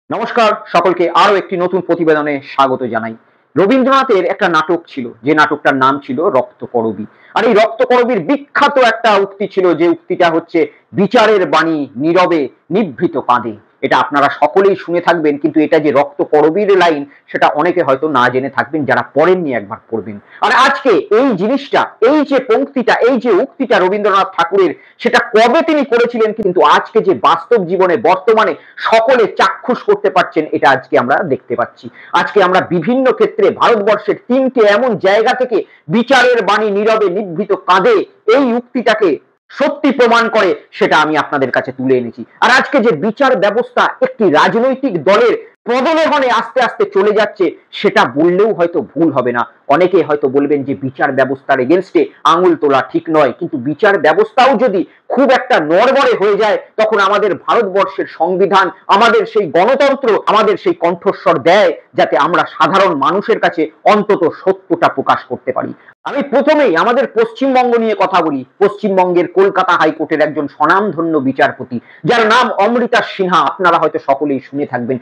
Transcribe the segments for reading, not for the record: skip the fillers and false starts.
নমস্কার সকলকে আরো একটি নতুন প্রতিবেদনে স্বাগত জানাই। রবীন্দ্রনাথের একটা নাটক ছিল, যে নাটকটার নাম ছিল রক্তকরবী। আর এই রক্তকরবীর বিখ্যাত একটা উক্তি ছিল, যে উক্তিটা হচ্ছে বিচারের বাণী নীরবে নিভৃত কাঁদে। এটা আপনারা সকলেই শুনে থাকবেন, কিন্তু এটা যে রক্তকরবীর লাইন সেটা অনেকে হয়তো না জেনে থাকবেন, যারা পড়েননি একবার পড়বেন। আর আজকে এই জিনিসটা, এই যে পংক্তিটা, এই যে উক্তিটা রবীন্দ্রনাথ ঠাকুরের, সেটা কবে তিনি করেছিলেন, কিন্তু আজকে যে বাস্তব জীবনে বর্তমানে সকলে চাক্ষুষ করতে পারছেন, এটা আজকে আমরা দেখতে পাচ্ছি। আজকে আমরা বিভিন্ন ক্ষেত্রে ভারতবর্ষের তিনটে এমন জায়গা থেকে বিচারের বাণী নীরবে নিভৃত কাঁদে এই উক্তিটাকে সত্যি প্রমাণ করে, সেটা আমি আপনাদের কাছে তুলে এনেছি। আর আজকে যে বিচার ব্যবস্থা একটি রাজনৈতিক দলের প্রলোভনে আস্তে আস্তে চলে যাচ্ছে, সেটা বললেও হয়তো ভুল হবে না। অনেকে হয়তো বলবেন যে বিচার ব্যবস্থার এগেনস্টে আঙুল তোলা ঠিক নয়, কিন্তু বিচার ব্যবস্থাও যদি খুব একটা নড়বড়ে হয়ে যায়, তখন আমাদের ভারতবর্ষের সংবিধান, আমাদের সেই গণতন্ত্র, আমাদের সেই কণ্ঠস্বর দেয়, যাতে আমরা সাধারণ মানুষের কাছে অন্তত সত্যটা প্রকাশ করতে পারি। আমি প্রথমেই আমাদের পশ্চিমবঙ্গ নিয়ে কথা বলি। পশ্চিমবঙ্গের কলকাতা হাইকোর্টের একজন স্বনামধন্য বিচারপতি, যার নাম অমৃতা সিনহা, আপনারা হয়তো সকলেই শুনে থাকবেন।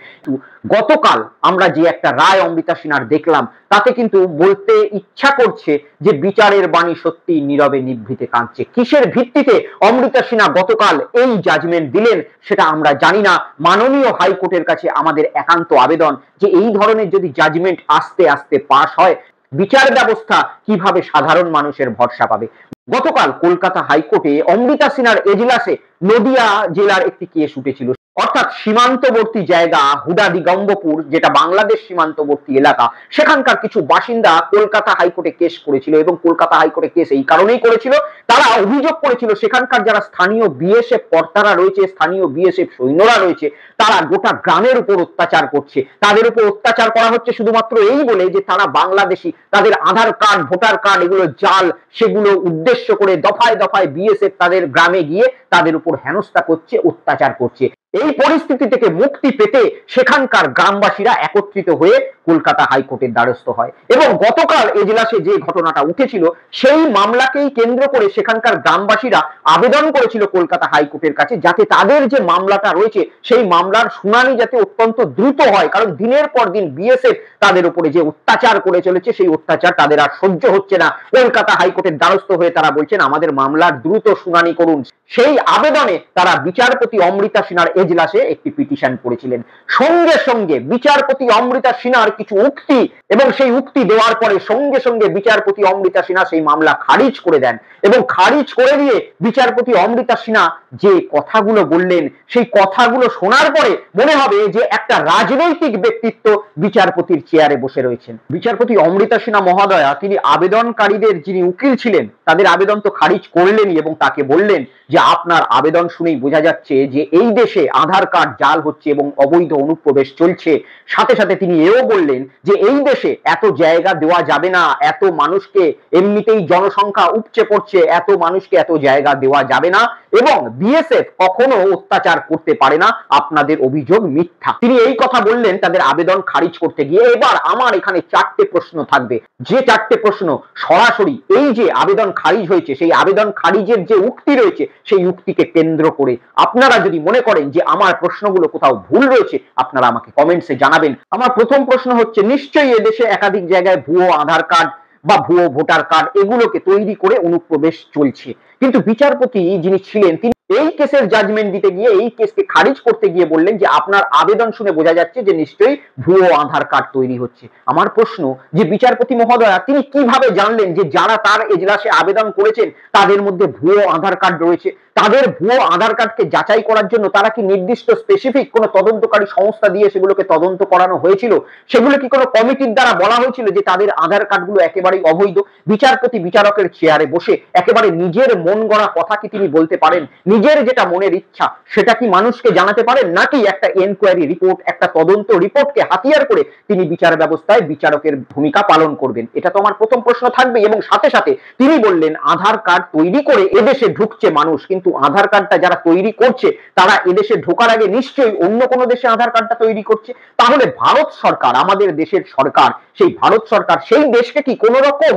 গতকাল আমরা যে একটা রায় অমৃতা সিনহার দেখলাম, তাতে কিন্তু বলতে ইচ্ছা করছে যে বিচারের বাণী সত্যি নীরবে নিভৃতে কাঁদছে। কিসের ভিত্তিতে অমৃতা সিনহা গতকাল এই জাজমেন্ট দিলেন সেটা আমরা জানি না। মাননীয় হাইকোর্টের কাছে আমাদের একান্ত আবেদন যে এই ধরনের যদি জাজমেন্ট আস্তে আস্তে পাশ হয়, বিচার ব্যবস্থা কিভাবে সাধারণ মানুষের ভরসা পাবে। গতকাল কলকাতা হাইকোর্টে অমৃতা সিনহার এজলাসে নদিয়া জেলার একটি কেস উঠেছিল, অর্থাৎ সীমান্তবর্তী জায়গা হুডা দিগম্বপুর, যেটা বাংলাদেশ সীমান্তবর্তী এলাকা, সেখানকার কিছু বাসিন্দা কলকাতা হাইকোর্টে কেস করেছিল। এবং কলকাতা হাইকোর্টে কেস এই কারণেই করেছিল, তারা অভিযোগ করেছিল সেখানকার যারা স্থানীয় বিএসএফ কর্তারা রয়েছে, স্থানীয় বিএসএফ সৈন্যরা রয়েছে, তারা গোটা গ্রামের উপর অত্যাচার করছে। তাদের উপর অত্যাচার করা হচ্ছে শুধুমাত্র এই বলে যে তারা বাংলাদেশি, তাদের আধার কার্ড, ভোটার কার্ড এগুলো জাল, সেগুলো উদ্দেশ্য করে দফায় দফায় বিএসএফ তাদের গ্রামে গিয়ে তাদের উপর হেনস্থা করছে, অত্যাচার করছে। এই পরিস্থিতি থেকে মুক্তি পেতে সেখানকার গ্রামবাসীরা একত্রিত হয়ে কলকাতা হাইকোর্টের দ্বারস্থ হয়। এবং গতকাল এজলাসে যে ঘটনাটা উঠেছিল, সেই মামলাকেই কেন্দ্র করে সেখানকার গ্রামবাসীরা আবেদন করেছিল কলকাতা হাইকোর্টের কাছে, যাতে তাদের যে মামলাটা রয়েছে সেই মামলার শুনানি যাতে অত্যন্ত দ্রুত হয়। কারণ দিনের পর দিন বিএসএফ তাদের উপরে যে অত্যাচার করে চলেছে, সেই অত্যাচার তাদের আর সহ্য হচ্ছে না। কলকাতা হাইকোর্টের দ্বারস্থ হয়ে তারা বলছেন আমাদের মামলার দ্রুত শুনানি করুন। সেই আবেদনে তারা বিচারপতি অমৃতা সিনহার এজলাসে একটি পিটিশন করেছিলেন। সঙ্গে সঙ্গে বিচারপতি অমৃতা সিনহার কিছু উক্তি, এবং সেই উক্তি দেওয়ার পরে সঙ্গে সঙ্গে বিচারপতি অমৃতা সিনহা সেই মামলা খারিজ করে দেন। এবং খারিজ করে দিয়ে বিচারপতি অমৃতা সিনহা যে কথাগুলো বললেন, সেই কথাগুলো শোনার পরে মনে হবে যে একটা রাজনৈতিক ব্যক্তিত্ব বিচারপতির চেয়ারে বসে রয়েছেন। বিচারপতি অমৃতা সিনহা মহোদয়া, তিনি আবেদনকারীদের যিনি উকিল ছিলেন, তাদের আবেদন তো খারিজ করলেনই, এবং তাকে বললেন যে আপনার আবেদন শুনেই বোঝা যাচ্ছে যে এই দেশে আধার কার্ড জাল হচ্ছে এবং অবৈধ অনুপ্রবেশ চলছে। সাথে সাথে তিনি এও বললেন যে এই দেশে এত জায়গা দেওয়া যাবে না, এত মানুষকে, এমনিতেই জনসংখ্যা উপচে পড়ছে, এত মানুষকে এত জায়গা দেওয়া যাবে না, এবং বিএসএফ কখনো অত্যাচার করতে পারে না, আপনাদের অভিযোগ মিথ্যা। তিনি এই কথা বললেন তাদের আবেদন খারিজ করতে গিয়ে। এবার আমার এখানে চারটে প্রশ্ন থাকবে, যে চারটে প্রশ্ন সরাসরি এই যে আবেদন খারিজ হয়েছে, সেই আবেদন খারিজের যে উক্তি রয়েছে, সেই উক্তিকে কেন্দ্র করে আপনারা যদি মনে করেন যে আমার প্রশ্নগুলো কোথাও ভুল রয়েছে, আপনারা আমাকে কমেন্টসে জানাবেন। আমার প্রথম প্রশ্ন হচ্ছে, নিশ্চয়ই এদেশে একাধিক জায়গায় ভুয়ো আধার কার্ড বা ভুয়ো ভোটার কার্ড এগুলোকে তৈরি করে অনুপ্রবেশ চলছে, কিন্তু বিচারপতি যিনি ছিলেন তিনি এই কেসের জাজমেন্ট দিতে গিয়ে, এই কেসকে খারিজ করতে গিয়ে বললেন যে আপনার আবেদন শুনে বোঝা যাচ্ছে যে নিশ্চয়ই ভুয়ো আধার কার্ড তৈরি হচ্ছে। আমার প্রশ্ন যে বিচারপতি মহোদয়া তিনি কিভাবে জানলেন যে যারা তার এজলাসে আবেদন করেছেন তাদের মধ্যে ভুয়ো আধার কার্ড রয়েছে? তাদের ভুয়ো আধার কার্ডকে যাচাই করার জন্য তারা কি নির্দিষ্ট স্পেসিফিক কোনো তদন্তকারী সংস্থা দিয়ে সেগুলোকে তদন্ত করানো হয়েছিল? সেগুলো কি কোনো কমিটির দ্বারা বলা হয়েছিল যে তাদের আধার কার্ডগুলো একেবারেই অবৈধ? বিচারপতি বিচারকের চেয়ারে বসে একেবারে নিজের মন গড়া কথা কি তিনি বলতে পারেন? নিজের যেটা মনের ইচ্ছা সেটা কি মানুষকে জানাতে পারেন? নাকি একটা এনকোয়ারি রিপোর্ট, একটা তদন্ত রিপোর্টকে হাতিয়ার করে তিনি বিচার ব্যবস্থায় বিচারকের ভূমিকা পালন করবেন? এটা তো আমার প্রথম প্রশ্ন থাকবে। এবং সাথে সাথে তিনি বললেন আধার কার্ড তৈরি করে এদেশে ঢুকছে মানুষ, কিন্তু আধার কার্ডটা যারা তৈরি করছে তারা এদেশে ঢোকার আগে নিশ্চয়ই অন্য কোনো দেশে আধার কার্ডটা তৈরি করছে। তাহলে ভারত সরকার, আমাদের দেশের সরকার, সেই ভারত সরকার সেই দেশকে কি কোনো রকম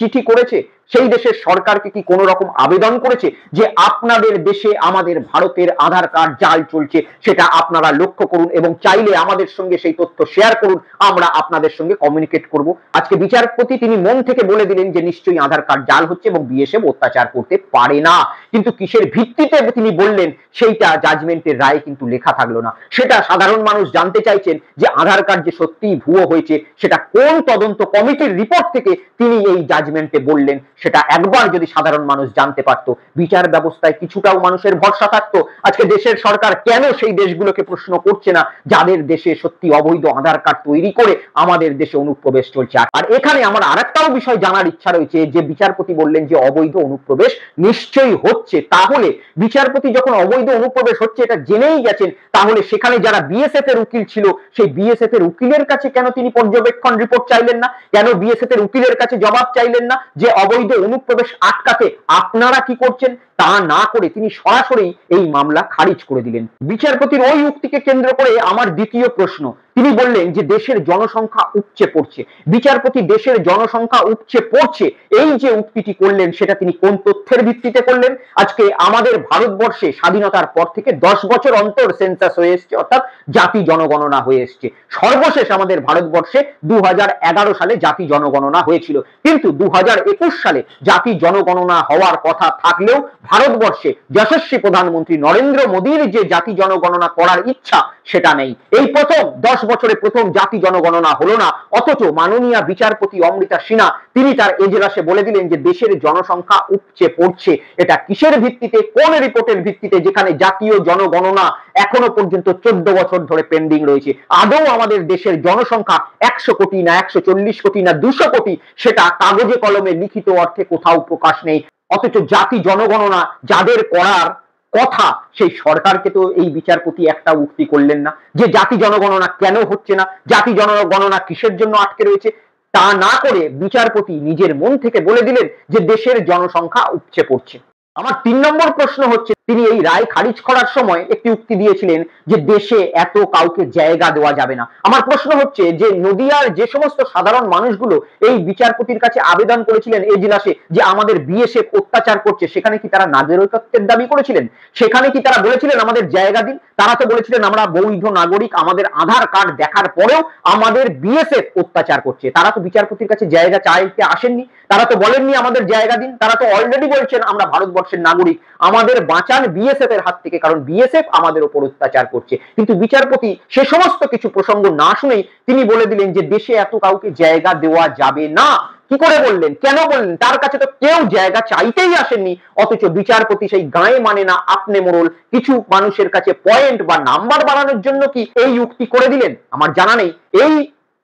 চিঠি করেছে? সেই দেশের সরকারকে কি কোনো রকম আবেদন করেছে যে আপনাদের দেশে আমাদের ভারতের আধার কার্ড জাল চলছে, সেটা আপনারা লক্ষ্য করুন এবং চাইলে আমাদের সঙ্গে সেই তথ্য শেয়ার করুন, আমরা আপনাদের সঙ্গে কমিউনিকেট করব? আজকে বিচারপতি তিনি মন থেকে বলে দিলেন যে নিশ্চয়ই আধার কার্ড জাল হচ্ছে এবং বিএসএফ অত্যাচার করতে পারে না। কিন্তু কিসের ভিত্তিতে তিনি বললেন সেইটা জাজমেন্টের রায়ে কিন্তু লেখা থাকলো না। সেটা সাধারণ মানুষ জানতে চাইছেন যে আধার কার্ড যে সত্যিই ভুয়ো হয়েছে সেটা কোন তদন্ত কমিটির রিপোর্ট থেকে তিনি এই জাজমেন্টে বললেন, সেটা একবার যদি সাধারণ মানুষ জানতে পারত, বিচার ব্যবস্থায় কিছুটাও মানুষের ভরসা থাকতো। আজকে দেশের সরকার কেন সেই দেশগুলোকে প্রশ্ন করছে না যাদের দেশে সত্যি অবৈধ আধার কার্ড তৈরি করে আমাদের দেশে অনুপ্রবেশ চলছে? আর এখানে আমার আরেকটাও বিষয় জানার ইচ্ছা রয়েছে, যে বিচারপতি বললেন যে অবৈধ অনুপ্রবেশ নিশ্চয়ই হচ্ছে, তাহলে বিচারপতি যখন অবৈধ অনুপ্রবেশ হচ্ছে এটা জেনেই গেছেন, তাহলে সেখানে যারা বিএসএফ এর উকিল ছিল সেই বিএসএফ এর উকিলের কাছে কেন তিনি পর্যবেক্ষণ রিপোর্ট চাইলেন না? কেন বিএসএফ এর উকিলের কাছে জবাব চাইলেন না যে অবৈধ অনুপ্রবেশ আটকাতে আপনারা কি করছেন? তা না করে তিনি সরাসরি এই মামলা খারিজ করে দিলেন। বিচারপতির ওই উক্তিকে কেন্দ্র করে আমার দ্বিতীয় প্রশ্ন, তিনি বললেন যে দেশের জনসংখ্যা উপচে পড়ছে। বিচারপতি দেশের জনসংখ্যা উপচে পড়ছে এই যে উক্তিটি করলেন সেটা তিনি কোন তথ্যের ভিত্তিতে করলেন? আজকে আমাদের ভারতবর্ষে স্বাধীনতার পর থেকে 10 বছর অন্তর সেন্সাস হয়ে এসছে, অর্থাৎ জাতি জনগণনা হয়ে এসছে। সর্বশেষ আমাদের ভারতবর্ষে 2011 সালে জাতি জনগণনা হয়েছিল, কিন্তু 2021 সালে জাতি জনগণনা হওয়ার কথা থাকলেও ভারতবর্ষে যশস্বী প্রধানমন্ত্রী নরেন্দ্র মোদীর যে জাতি জনগণনা করার ইচ্ছা সেটা নেই। এই প্রথম 10 বছরে প্রথম জাতি জনগণনা হলো না, অথচ মাননীয় বিচারপতি অমৃতা সিনহা তিনি তার এজলাসে বলে দিলেন যে দেশের জনসংখ্যা উপচে পড়ছে। এটা কিসের ভিত্তিতে, কোন রিপোর্টের ভিত্তিতে, যেখানে জাতীয় জনগণনা এখনো পর্যন্ত 14 বছর ধরে পেন্ডিং রয়েছে? আদৌ আমাদের দেশের জনসংখ্যা 100 কোটি না 140 কোটি না 200 কোটি সেটা কাগজে কলমে লিখিত অর্থে কোথাও প্রকাশ নেই। অথচ জাতি জনগণনা যাদের করার কথা সেই সরকারকে তো এই বিচারপতি একটা উক্তি করলেন না যে জাতি জনগণনা কেন হচ্ছে না, জাতি জনগণনা কিসের জন্য আটকে রয়েছে। তা না করে বিচারপতি নিজের মন থেকে বলে দিলেন যে দেশের জনসংখ্যা উপচে পড়ছে। আমার 3 নম্বর প্রশ্ন হচ্ছে, তিনি এই রায় খারিজ করার সময় একটি উক্তি দিয়েছিলেন যে দেশে এত কাউকে জায়গা দেওয়া যাবে না। আমার প্রশ্ন হচ্ছে যে নদিয়ার যে সমস্ত সাধারণ মানুষগুলো এই বিচারপতির কাছে আবেদন করেছিলেন এজলাসে যে আমাদের বিএসএফ অত্যাচার করছে, সেখানে কি তারা নাগরিকত্বের দাবি করেছিলেন? সেখানে কি তারা বলেছিলেন আমাদের জায়গা দিন? তারা তো বলেছিলেন আমরা বৈধ নাগরিক, আমাদের আধার কার্ড দেখার পরেও আমাদের বিএসএফ অত্যাচার করছে। তারা তো বিচারপতির কাছে জায়গা চাইতে আসেননি, তারা তো বলেননি আমাদের জায়গা দিন। তারা তো অলরেডি বলছেন আমরা ভারতবর্ষের নাগরিক, আমাদের বাঁচান বিএসএফ এর হাত থেকে, কারণ বিএসএফ আমাদের উপর অত্যাচার করছে। কিন্তু বিচারপতি সে সমস্ত কিছু প্রসঙ্গ না শুনেই তিনি বলে দিলেন যে দেশে এত কাউকে জায়গা দেওয়া যাবে না। কি করে বললেন, কেন বললেন? তার কাছে তো কেউ জায়গা চাইতেই আসেননি, অথচ বিচারপতি সেই গায়ে মানে না আপনি মোড়ল কিছু মানুষের কাছে পয়েন্ট বা নাম্বার বাড়ানোর জন্য কি এই উক্তি করে দিলেন? আমার জানা নেই। এই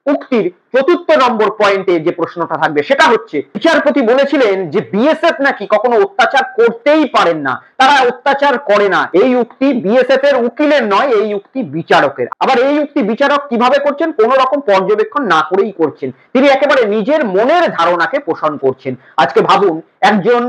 উক্তির 4র্থ নম্বর পয়েন্টে যে প্রশ্নটা থাকবে সেটা হচ্ছে, বিচারপতি বলেছিলেন যে বিএসএফ নাকি কখনো অত্যাচার করতেই পারেন না, তারা অত্যাচার করে না। এই উক্তি বিএসএফ এর উকিলের নয়, এই উক্তি বিচারকের। আবার এই উক্তি বিচারক কিভাবে করছেন? কোন রকম পর্যবেক্ষণ না করেই করছেন, তিনি একেবারে নিজের মনের ধারণাকে পোষণ করছেন। আজকে ভাবুন, একজন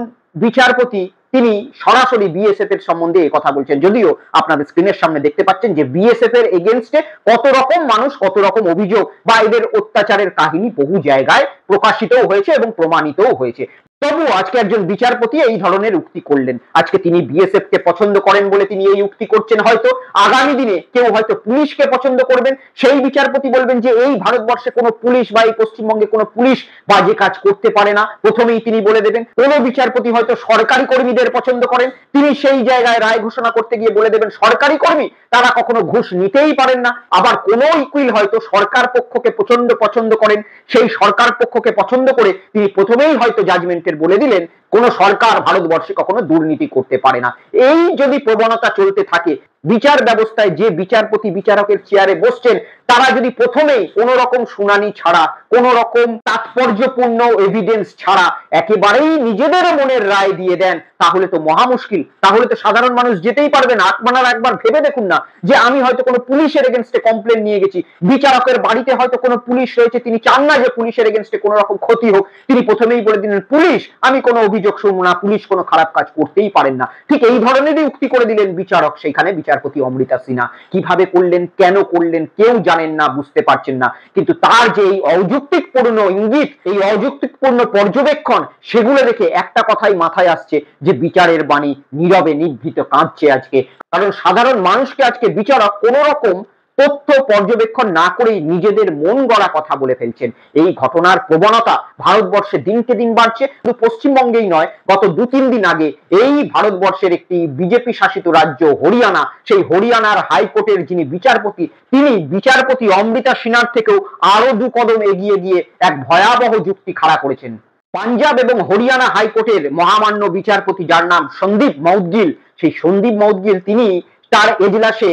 বিচারপতি তিনি সরাসরি বিএসএফ এর সম্বন্ধে এই কথা বলছেন, যদিও আপনাদের স্ক্রিনের সামনে দেখতে পাচ্ছেন যে বিএসএফ এর এগেইনস্টে কত রকম মানুষ, কত রকম অভিযোগ বা এদের অত্যাচারের কাহিনী বহু জায়গায় প্রকাশিতও হয়েছে এবং প্রমাণিতও হয়েছে। তবুও আজকে একজন বিচারপতি এই ধরনের উক্তি করলেন। আজকে তিনি বিএসএফ কে পছন্দ করেন বলে তিনি এই উক্তি করছেন, হয়তো আগামী দিনে কেউ হয়তো পুলিশকে পছন্দ করবেন, সেই বিচারপতি বলবেন যে এই ভারতবর্ষে কোনো পুলিশ বা এই পশ্চিমবঙ্গে কোনো পুলিশ বাজে কাজ করতে পারে না, প্রথমেই তিনি বলে দেবেন। কোন বিচারপতি হয়তো সরকারি কর্মীদের পছন্দ করেন, তিনি সেই জায়গায় রায় ঘোষণা করতে গিয়ে বলে দেবেন সরকারি কর্মী তারা কখনো ঘুষ নিতেই পারেন না। আবার কোন উকিল হয়তো সরকার পক্ষকে প্রচন্ড পছন্দ করেন, সেই সরকার পক্ষকে পছন্দ করে তিনি প্রথমেই হয়তো জাজমেন্টের বলে দিলেন কোন সরকার ভারতবর্ষে কখনো দুর্নীতি করতে পারে না। এই যদি প্রবণতা চলতে থাকে, বিচার ব্যবস্থায় যে বিচারপতি বিচারকের চেয়ারে বসছেন তারা যদি প্রথমেই কোন রকম শুনানি ছাড়া, কোন রকম তাৎপর্যপূর্ণ এভিডেন্স ছাড়া একেবারেই নিজেদের মনের রায় দিয়ে দেন, তাহলে তো মহা মুশকিল। তাহলে তো সাধারণ মানুষ যেতেই পারবে না। আপনারা একবার ভেবে দেখুন না, যে আমি হয়তো কোনো পুলিশের এগেইনস্টে কমপ্লেন নিয়ে গেছি, বিচারকের বাড়িতে হয়তো কোনো পুলিশ রয়েছে, তিনি চান না যে পুলিশের এগেইনস্টে কোনো রকম ক্ষতি হোক, তিনি প্রথমেই বলে দিলেন পুলিশ আমি কোনো অভিযোগ শুনবো না, পুলিশ কোনো খারাপ কাজ করতেই পারেন না। ঠিক এই ধরনেরই উক্তি করে দিলেন বিচারক, সেইখানে বিচারপতি অমৃতা সিনহা। কিভাবে করলেন, কেন করলেন, কেউ জানেন না, বুঝতে পারছেন না, কিন্তু তার যে এই অযৌক্তিকপূর্ণ ইঙ্গিত, এই অযৌক্তিকপূর্ণ পর্যবেক্ষণ, সেগুলো দেখে একটা কথাই মাথায় আসছে যে বিচারের বাণী নীরবে নিভৃত কাঁদছে আজকে। কারণ সাধারণ মানুষকে আজকে বিচারক কোন রকম তথ্য পর্যবেক্ষণ না করেই নিজেদের মন গড়া কথা বলে ফেলছেন। এই ঘটনার প্রবণতা ভারতবর্ষে দিনকে দিন বাড়ছে। শুধু পশ্চিমবঙ্গেই নয়, গত 2-3 দিন আগে এই ভারতবর্ষের একটি বিজেপি শাসিত রাজ্য হরিয়ানা, সেই হরিয়ানার হাইকোর্টের যিনি বিচারপতি, তিনি বিচারপতি অমৃতা সিনহার থেকেও আরো 2 কদম এগিয়ে গিয়ে এক ভয়াবহ যুক্তি খাড়া করেছেন। পাঞ্জাব এবং হরিয়ানা হাইকোর্টের মহামান্য বিচারপতি, যার নাম সন্দীপ মৌদগিল, সেই সন্দীপ মৌদগিল তিনি তার এজলাসে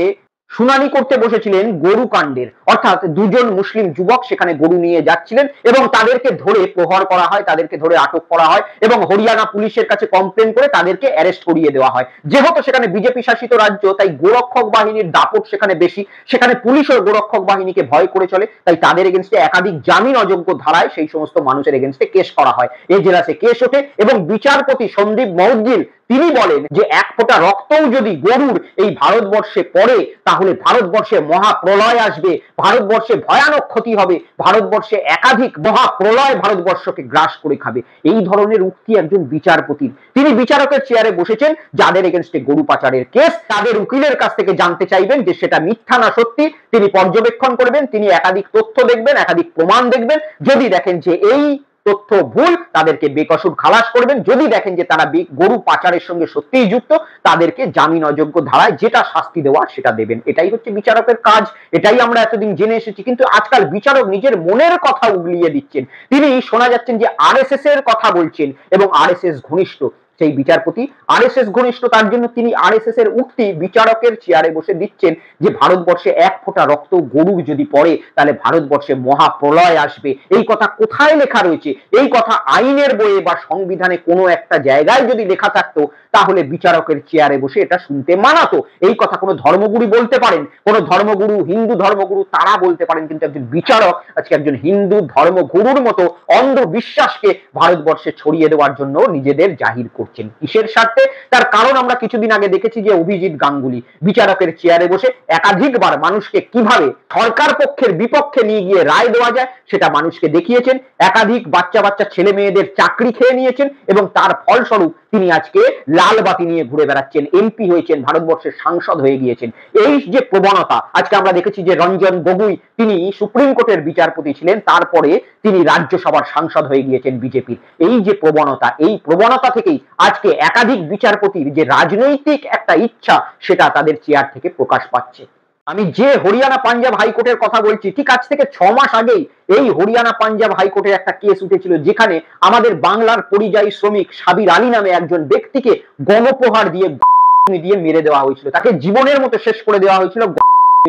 শুনানি করতে বসেছিলেন গরু কাণ্ডের। অর্থাৎ 2 জন মুসলিম যুবক সেখানে গরু নিয়ে যাচ্ছিলেন এবং তাদেরকে ধরে প্রহার করা হয়, তাদেরকে ধরে আটক করা হয় এবং হরিয়ানা পুলিশের কাছে কমপ্লেন করে তাদেরকে অ্যারেস্ট করিয়ে দেওয়া হয়। যেহেতু সেখানে বিজেপি শাসিত রাজ্য, তাই গোরক্ষক বাহিনীর দাপট সেখানে বেশি, সেখানে পুলিশও গোরক্ষক বাহিনীকে ভয় করে চলে, তাই তাদের এগেনস্টে একাধিক জামিন অযোগ্য ধারায় সেই সমস্ত মানুষের এগেনস্টে কেস করা হয়। এজলাসে কেস ওঠে এবং বিচারপতি সন্দীপ মৌদগিল তিনি বলেন যে এক ফোঁটা রক্তও যদি গরুর এই ভারতবর্ষে পড়ে তাহলে ভারতবর্ষে মহাপ্রলয় আসবে, ভারতবর্ষে ভয়ানক ক্ষতি হবে, ভারতবর্ষে একাধিক মহাপ্রলয় ভারতবর্ষকে গ্রাস করে খাবে। এই ধরনের উক্তি একজন বিচারপতির। তিনি বিচারকের চেয়ারে বসেছেন, যাদের এগেনস্টে গরু পাচারের কেস, তাদের উকিলের কাছ থেকে জানতে চাইবেন যে সেটা মিথ্যা না সত্যি। তিনি পর্যবেক্ষণ করবেন, তিনি একাধিক তথ্য দেখবেন, একাধিক প্রমাণ দেখবেন। যদি দেখেন যে এই তথ্য ভুল, তাদেরকে বেকসুর খালাস করবেন। যদি দেখেন যে তারা গরু পাচারের সঙ্গে সত্যিই যুক্ত, তাদেরকে জামিন অযোগ্য ধারায় যেটা শাস্তি দেওয়া সেটা দেবেন। এটাই হচ্ছে বিচারকের কাজ, এটাই আমরা এতদিন জেনে এসেছি। কিন্তু আজকাল বিচারক নিজের মনের কথা উগলিয়ে দিচ্ছেন। তিনি শোনা যাচ্ছেন যে আরএসএস এর কথা বলছেন এবং আরএসএস ঘনিষ্ঠ সেই বিচারপতি, আরএসএস ঘনিষ্ঠ, তার জন্য তিনি আরএসএস এর উক্তি বিচারকের চেয়ারে বসে দিচ্ছেন যে ভারতবর্ষে এক ফোঁটা রক্ত গরুর যদি পড়ে তাহলে ভারতবর্ষে মহাপ্রলয় আসবে। এই কথা কোথায় লেখা রয়েছে? এই কথা আইনের বইয়ে বা সংবিধানে কোনো একটা জায়গায় যদি লেখা থাকতো তাহলে বিচারকের চেয়ারে বসে এটা শুনতে মানাতো। এই কথা কোনো ধর্মগুরু বলতে পারেন, কোনো ধর্মগুরু, হিন্দু ধর্মগুরু তারা বলতে পারেন, কিন্তু একজন বিচারক আজকে একজন হিন্দু ধর্মগুরুর মতো অন্ধবিশ্বাসকে ভারতবর্ষে ছড়িয়ে দেওয়ার জন্য নিজেদের জাহির করছেন। কিসের স্বার্থে? তার কারণ আমরা কিছুদিন আগে দেখেছি যে অভিজিৎ গাঙ্গুলি বিচারকের চেয়ারে বসে একাধিকবার মানুষকে কিভাবে সরকার পক্ষের বিপক্ষে নিয়ে গিয়ে রায় দেওয়া যায় সেটা মানুষকে দেখিয়েছেন। একাধিক বাচ্চা বাচ্চা ছেলে মেয়েদের চাকরি খেয়ে নিয়েছেন এবং তার ফলস্বরূপ তিনি আজকে লাল বাতি নিয়ে ঘুরে বেড়াচ্ছেন, এমপি হয়েছেন, ভারতবর্ষের সাংসদ হয়ে গিয়েছেন। এই যে প্রবণতা আজকে আমরা দেখেছি যে রঞ্জন গগৈ তিনি সুপ্রিম কোর্টের বিচারপতি ছিলেন, তারপরে তিনি রাজ্যসভার সাংসদ হয়ে গিয়েছেন বিজেপির। এই যে প্রবণতা, এই প্রবণতা থেকেই আজকে একাধিক বিচারপতির যে রাজনৈতিক একটা ইচ্ছা সেটা তাদের চেয়ার থেকে প্রকাশ পাচ্ছে। আমি যে হরিয়ানা পাঞ্জাব হাইকোর্টের কথা বলছি, ঠিক আজ থেকে 6 মাস আগেই এই হরিয়ানা পাঞ্জাব হাইকোর্টের একটা কেস উঠেছিল যেখানে আমাদের বাংলার পরিযায়ী শ্রমিক সাবির আলী নামে একজন ব্যক্তিকে গণপ্রহার দিয়ে মেরে দেওয়া হয়েছিল, তাকে জীবনের মতো শেষ করে দেওয়া হয়েছিল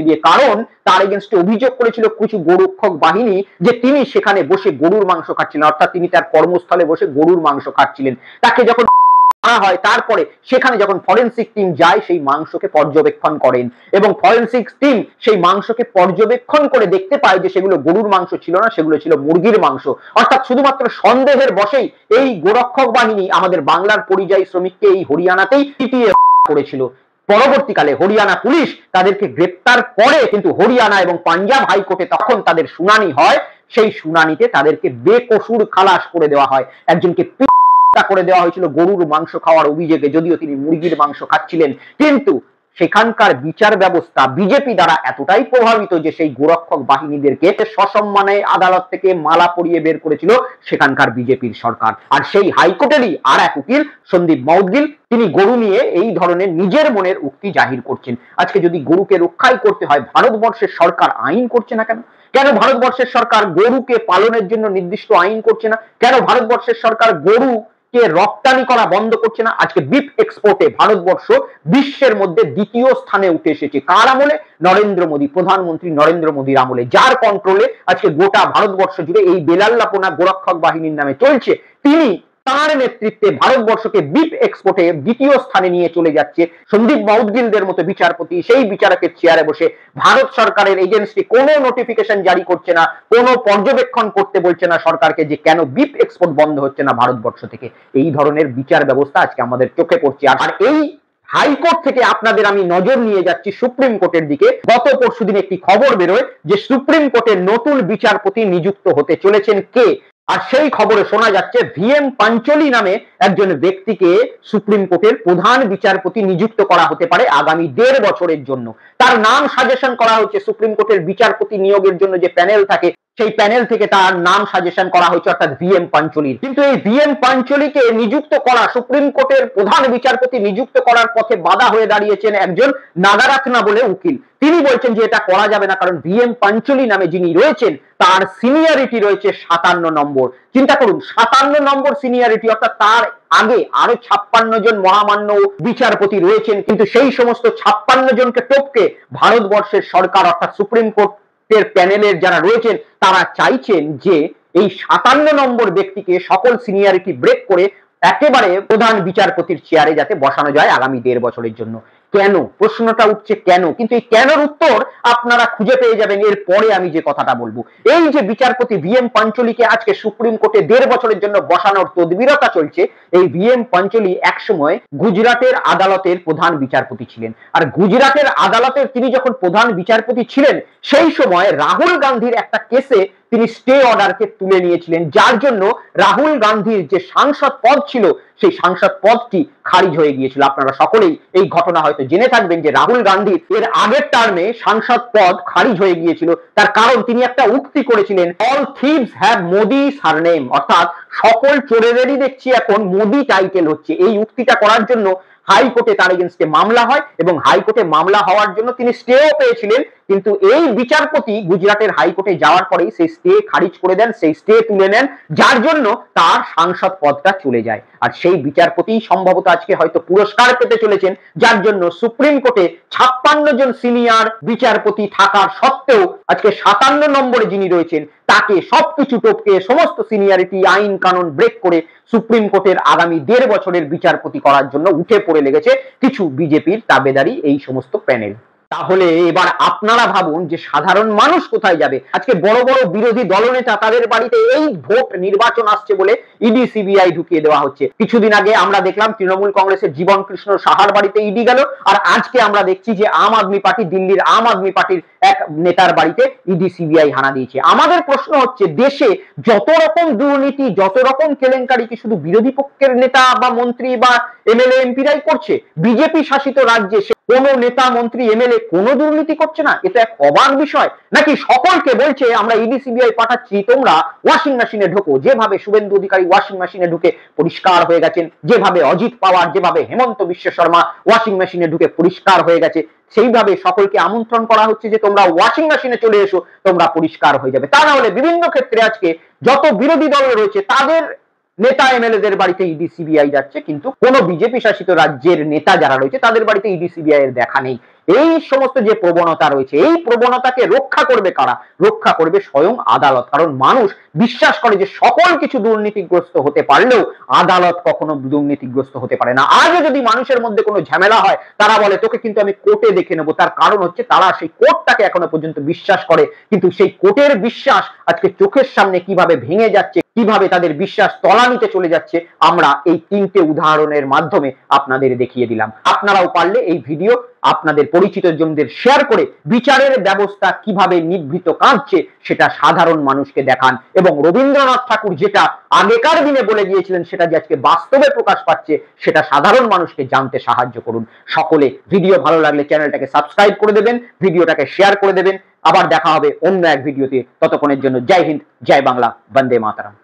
দিয়ে। কারণ তার এগেনস্টে অভিযোগ করেছিল কিছু গোরক্ষক বাহিনী যে তিনি সেখানে বসে গরুর মাংস খাচ্ছিলেন, অর্থাৎ তিনি তার কর্মস্থলে বসে গরুর মাংস খাচ্ছিলেন। তাকে যখন হয় তারপরে সেখানে যখন ফরেনসিক টিম যায় সেই মাংসকে পর্যবেক্ষণ করেন এবং ফরেনসিক টিম সেই মাংসকে পর্যবেক্ষণ করে দেখতে পায় যে সেগুলো গরুর মাংস ছিল না, সেগুলো ছিল মুরগির মাংস। অর্থাৎ শুধুমাত্র সন্দেহের বশেই এই গোরক্ষক বাহিনী আমাদের বাংলার পরিযায়ী শ্রমিককে এই হরিয়ানাতেই পিটিয়ে করেছিল। পরবর্তীকালে হরিয়ানা পুলিশ তাদেরকে গ্রেপ্তার করে, কিন্তু হরিয়ানা এবং পাঞ্জাব হাইকোর্টে তখন তাদের শুনানি হয়, সেই শুনানিতে তাদেরকে বেকসুর খালাস করে দেওয়া হয়। একজনকে করে দেওয়া হয়েছিল গরুর মাংস খাওয়ার অভিযোগে, যদিও তিনি মুরগির মাংস খাচ্ছিলেন। কিন্তু সেখানকার বিচার ব্যবস্থা বিজেপি দ্বারা এতটাই প্রভাবিত যে সেই গোরক্ষক বাহিনীদেরকে সসম্মানে আদালত থেকে মালা পরিয়ে বের করেছিল সেখানকার বিজেপির সরকার। আর সেই হাইকোর্টেরই আর এক উকিল সন্দীপ মৌদগিল, তিনি গরু নিয়ে এই ধরনের নিজের মনের উক্তি জাহির করছেন। আজকে যদি গরুকে রক্ষাই করতে হয়, ভারতবর্ষের সরকার আইন করছে না কেন? কেন ভারতবর্ষের সরকার গরুকে পালনের জন্য নির্দিষ্ট আইন করছে না? কেন ভারতবর্ষের সরকার গরু রপ্তানি করা বন্ধ করছে না? আজকে বিফ এক্সপোর্টে ভারতবর্ষ বিশ্বের মধ্যে 2য় স্থানে উঠে এসেছে। কার আমলে? নরেন্দ্র মোদী, প্রধানমন্ত্রী নরেন্দ্র মোদীর আমলে, যার কন্ট্রোলে আজকে গোটা ভারতবর্ষ জুড়ে এই বেলাল্লাপনা গোরক্ষক বাহিনীর নামে চলছে। তিনি তার নেতৃত্বে ভারতবর্ষকে বিফ এক্সপোর্টে 2য় স্থানে নিয়ে চলে যাচ্ছে। সন্দীপ মৌদগিলদের মতো বিচারপতি সেই বিচারকের চেয়ারে বসে ভারত সরকারের এজেন্সি কোনো নোটিফিকেশন জারি করছে না, কোনো পর্যবেক্ষণ করতে বলছে না সরকারকে যে কেন বিফ এক্সপোর্ট বন্ধ হচ্ছে না ভারতবর্ষ থেকে। এই ধরনের বিচার ব্যবস্থা আজকে আমাদের চোখে পড়ছে। আর এই হাইকোর্ট থেকে আপনাদের আমি নজর নিয়ে যাচ্ছি সুপ্রিম কোর্টের দিকে। গত পরশুদিন একটি খবর বেরোয় যে সুপ্রিম কোর্টের নতুন বিচারপতি নিযুক্ত হতে চলেছেন কে, আর সেই খবরে শোনা যাচ্ছে VM পাঞ্চলি নামে একজন ব্যক্তিকে সুপ্রিম কোর্টের প্রধান বিচারপতি নিযুক্ত করা হতে পারে আগামী 1.5 বছরের জন্য। তার নাম সাজেশন করা হচ্ছে সুপ্রিম কোর্টের বিচারপতি নিয়োগের জন্য যে প্যানেল থাকে সেই প্যানেল থেকে তার নাম সাজেশন করা হয়েছে, অর্থাৎ VM পাঞ্চলির। কিন্তু এই VM পাঞ্চলিকে নিযুক্ত করা, সুপ্রিম কোর্টের প্রধান বিচারপতি নিযুক্ত করার পথে বাধা হয়ে দাঁড়িয়েছেন একজন নাগারাথনা বলে উকিল। তিনি বলছেন যে এটা করা যাবে না, কারণ VM পাঞ্চলি নামে যিনি রয়েছেন তার সিনিয়রিটি রয়েছে 57 নম্বর। চিন্তা করুন, 57 নম্বর সিনিয়রিটি, অর্থাৎ তার আগে আরো 56 জন মহামান্য বিচারপতি রয়েছেন। কিন্তু সেই সমস্ত 56 জনকে টপকে ভারতবর্ষের সরকার অর্থাৎ সুপ্রিম কোর্ট প্যানেলের যারা রয়েছেন তারা চাইছেন যে এই 57 নম্বর ব্যক্তিকে সকল সিনিয়রিটি ব্রেক করে একেবারে প্রধান বিচারপতির চেয়ারে যাতে বসানো যায় আগামী 1.5 বছরের জন্য। কেন, প্রশ্নটা উঠছে কেন, কিন্তু এই কেনর উত্তর আপনারা খুঁজে পেয়ে যাবেন এর পরে আমি যে কথাটা বলবো। এই যে বিচারপতি VM পাঞ্চলিকে আজকে সুপ্রিম কোর্টে 1.5 বছরের জন্য বসানোর তদবিরতা চলছে, এই VM পাঞ্চলি একসময় গুজরাটের আদালতের প্রধান বিচারপতি ছিলেন। আর গুজরাটের আদালতের তিনি যখন প্রধান বিচারপতি ছিলেন সেই সময় রাহুল গান্ধীর একটা কেসে তিনি স্টে অর্ডারকে তুলে নিয়েছিলেন, যার জন্য রাহুল গান্ধীর যে সাংসদ পদ ছিল সেই সাংসদ পদটি খারিজ হয়ে গিয়েছিল। আপনারা সকলেই এই ঘটনা হয়তো জেনে থাকবেন যে রাহুল গান্ধী এর আগের টার্মে সাংসদ পদ খারিজ হয়ে গিয়েছিল। তার কারণ তিনি একটা উক্তি করেছিলেন, all thieves have Modi surname, অর্থাৎ সকল চোরেদেরই দেখছি এখন মোদি টাইটেল হচ্ছে। এই উক্তিটা করার জন্য হাইকোর্টে তার এগেইনস্টে মামলা হয় এবং হাইকোর্টে মামলা হওয়ার জন্য তিনি স্টেও পেয়েছিলেন। কিন্তু এই বিচারপতি গুজরাটের হাইকোর্টে যাওয়ার পরেই সেই স্টে খারিজ করে দেন, সেই স্টে তুলে নেন, যার জন্য তার সাংসদ পদটা চলে যায়। আর সেই বিচারপতি সম্ভবত আজকে হয়তো পুরস্কার পেতে চলেছেন, যার জন্য সুপ্রিম কোর্টে 56 জন সিনিয়র বিচারপতি থাকার সত্ত্বেও আজকে 57 নম্বরে যিনি রয়েছেন তাকে সবকিছু টপকে সমস্ত সিনিয়রিটি আইন কানুন ব্রেক করে সুপ্রিম কোর্টের আগামী 1.5 বছরের বিচারপতি করার জন্য উঠে পড়ে লেগেছে কিছু বিজেপির তাবেদারি এই সমস্ত প্যানেল। তাহলে এবার আপনারা ভাবুন যে সাধারণ মানুষ কোথায় যাবে? আজকে বড় বড় বিরোধী দলনেতা তাদের বাড়িতে এই ভোট নির্বাচন আসছে বলে ইডি সিবিআই ঢুকিয়ে দেওয়া হচ্ছে। কিছুদিন আগে আমরা দেখলাম তৃণমূল কংগ্রেসের জীবন কৃষ্ণ সাহার বাড়িতে ইডি গেল, আর আজকে আমরা দেখছি যে আম আদমি পার্টি, দিল্লির আম আদমি পার্টির এক নেতার বাড়িতে ইডি সিবিআই হানা দিয়েছে। আমাদের প্রশ্ন হচ্ছে, দেশে যত রকম দুর্নীতি, যত রকম কেলেঙ্কারি কি শুধু বিরোধী পক্ষের নেতা বা মন্ত্রী বা এমএলএ এমপিরাই করছে? বিজেপি শাসিত রাজ্যে কোন নেতা মন্ত্রী এমএলএ কোনো দুর্নীতি করছে না? এটা এক অবাক বিষয়। নাকি সকলকে বলছে আমরা ইডি সিবিআই পাঠাচ্ছি, তোমরা ওয়াশিং মেশিনে ঢোকো? যেভাবে শুভেন্দু অধিকারী ওয়াশিং মেশিনে ঢুকে পরিষ্কার হয়ে গেছেন, যেভাবে অজিত পাওয়ার, যেভাবে হেমন্ত বিশ্ব শর্মা ওয়াশিং মেশিনে ঢুকে পরিষ্কার হয়ে গেছে, সেইভাবে সকলকে আমন্ত্রণ করা হচ্ছে যে তোমরা ওয়াশিং মেশিনে চলে এসো, তোমরা পরিষ্কার হয়ে যাবে। তা না হলে বিভিন্ন ক্ষেত্রে আজকে যত বিরোধী দল রয়েছে তাদের নেতা এমএলএদের বাড়িতে ইডি সিবিআই যাচ্ছে, কিন্তু কোন বিজেপি শাসিত রাজ্যের নেতা যারা রয়েছে তাদের বাড়িতে ইডি সিবিআই এর দেখা নেই। এই সমস্ত যে প্রবণতা রয়েছে, এই প্রবণতাকে রক্ষা করবে কারা? রক্ষা করবে স্বয়ং আদালত। কারণ মানুষ বিশ্বাস করে যে সকল কিছু দুর্নীতিগ্রস্ত হতে পারলেও আদালত কখনো দুর্নীতিগ্রস্ত হতে পারে না। আজও যদি মানুষের মধ্যে কোনো ঝামেলা হয় তারা বলে তোকে কিন্তু আমি কোর্টে দেখে নেবো। তার কারণ হচ্ছে তারা সেই কোর্টটাকে এখনো পর্যন্ত বিশ্বাস করে, কিন্তু সেই কোর্টের বিশ্বাস আজকে চোখের সামনে কিভাবে ভেঙে যাচ্ছে, কিভাবে তাদের বিশ্বাস তলানিতে চলে যাচ্ছে, আমরা এই 3টে উদাহরণের মাধ্যমে আপনাদের দেখিয়ে দিলাম। আপনারাও পারলে এই ভিডিও আপনাদের পরিচিত জনদের শেয়ার করে বিচারের ব্যবস্থা কিভাবে নিভৃত কাঁদছে সেটা সাধারণ মানুষকে দেখান, এবং রবীন্দ্রনাথ ঠাকুর যেটা আগেকার দিনে বলে গিয়েছিলেন সেটা যে আজকে বাস্তবে প্রকাশ পাচ্ছে সেটা সাধারণ মানুষকে জানতে সাহায্য করুন। সকলে ভিডিও ভালো লাগলে চ্যানেলটাকে সাবস্ক্রাইব করে দেবেন, ভিডিওটাকে শেয়ার করে দেবেন। আবার দেখা হবে অন্য এক ভিডিওতে। ততক্ষণের জন্য জয় হিন্দ, জয় বাংলা, বন্দে মাতরম।